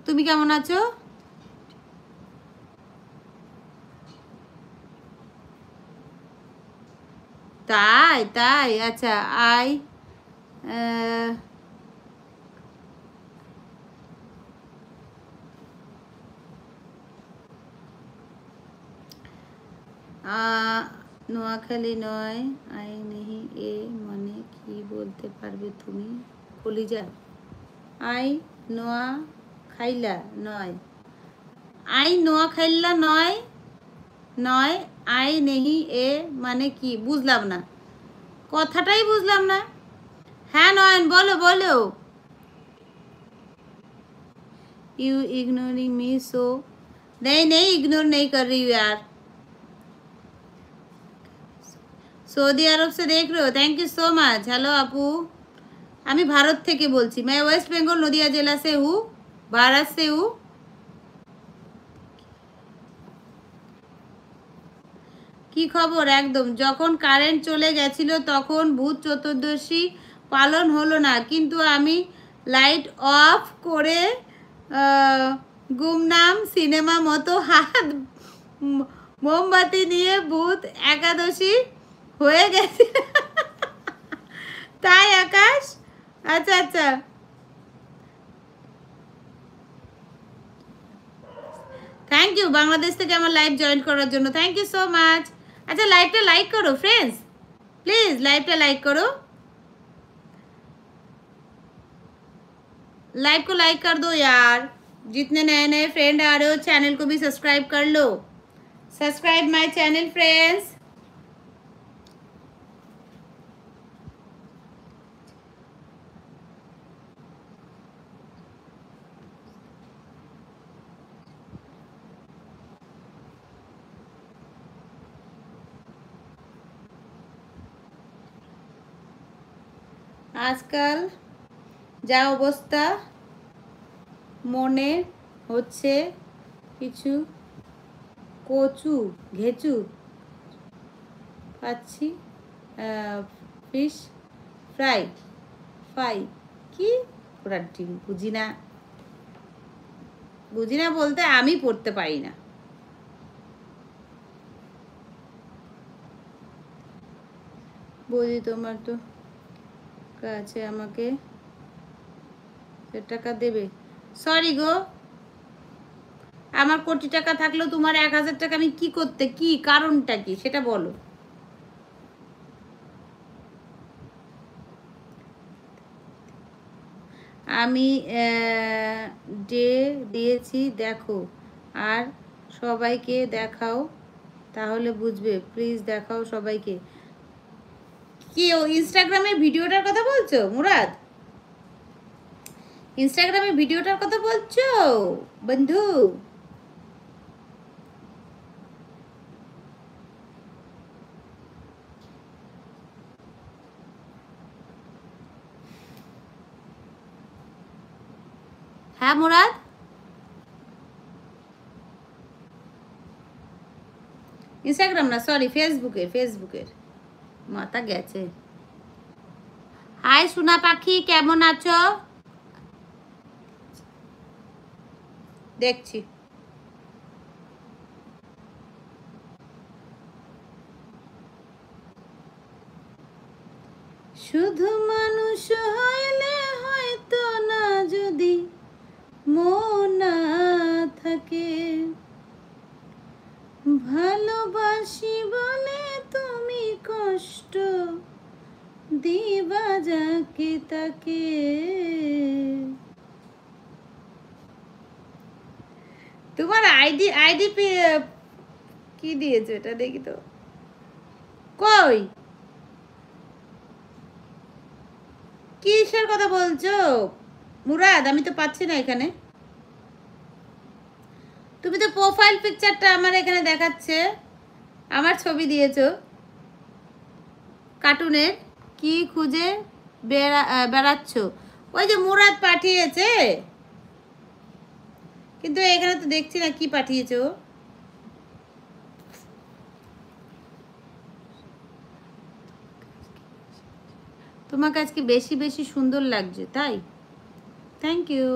তুমি কেমন আছো? তাই তাই, আচ্ছা। আই নোয়াখালী নয়, আই নেহি এ মানে কি বলতে পারবে তুমি? কলিজা। আই নোয়া খাইলা নয়, আই নোয়া খাইলা নয়, নয় আই নেহি এ মানে কি? বুঝলাম না, কথাটাই বুঝলাম না। হ্যাঁ নয়ন, বলো বলো। यू इग्नोरिंग मी सो? नहीं नहीं, इग्नोर नहीं कर रही हूँ यार। सऊदी अरब से देख रहे हो? Thank you so much. Hello আপু, আমি ভারত থেকে বলছি। मैं वेस्ट बंगाल नदिया जिला से हूँ, भारत से हूँ। কি খবর? একদম, যখন কারেন্ট চলে গেছিল তখন ভূত চতুর্দশী পালন হলো না, কিন্তু আমি লাইট অফ করে গুমনাম সিনেমা মতো হাত মোমবাতি নিয়ে ভূত একাদশী হয়ে গেছে। তাই আকাশ? আচ্ছা আচ্ছা, থ্যাংক ইউ বাংলাদেশ থেকে আমার লাইভ জয়েন করার জন্য, থ্যাংক ইউ সো মাচ। अच्छा लाइव लाइक करो फ्रेंड्स, प्लीज लाइव लाइक करो, लाइव को लाइक कर दो यार। जितने नए नए फ्रेंड आ रहे हो चैनल को भी सब्सक्राइब कर लो, सब्सक्राइब माय चैनल फ्रेंड्स। আজকাল যা অবস্থা, মনে হচ্ছে কিছু কচু ঘেচু পাচ্ছি। ফিশ ফ্রাই ফ্রাই কি ওরা ঠিক বুঝি না, বুঝি না বলতে আমি পড়তে পারি না। বৌদি তোমার তো কাছে আমাকে টাকা দেবে? সরি গো, আমার কোটি টাকা থাকলেও তোমার 1000 টাকা আমি কি করতে, কি কারণটা কি সেটা বলো। আমি ডে দিয়েছি দেখো, আর সবাইকে দেখাও, তাহলে বুঝবে। প্লিজ দেখাও সবাইকে। কি ও ইনস্টাগ্রামের ভিডিওটার কথা বলছো মুরাদ? ইনস্টাগ্রামে ভিডিওটার কথা বলছো বন্ধু? হ্যাঁ মুরাদ, ইনস্টাগ্রাম না, সরি ফেসবুকের, ফেসবুকের মাথা গেছে। হাই সোনা পাখি, কেমন আছো? দেখছি। শুধু মানুষ হইলে হয়তো না, যদি মন না থাকে, ভালোবাসি বলে তুমি কষ্ট দিবা যাকে তাকে। তোমার আইডি আইডি কি দিয়েছো এটা দেখি তো, কই কিসের কথা বলছো মুরাদ? আমি তো পাচ্ছি না এখানে। তুমি তো প্রোফাইল পিকচারটা আমার এখানে দেখাচ্ছে, আমার ছবি দিয়েছো কার্টুনের, কি খুঁজে বেড়াচ্ছ? ওই যে মুরাদ পাঠিয়েছে, কিন্তু এখানে তো দেখছি না কি পাঠিয়েছো। তোমাকে আজকে বেশি বেশি সুন্দর লাগছে তাই, থ্যাংক ইউ।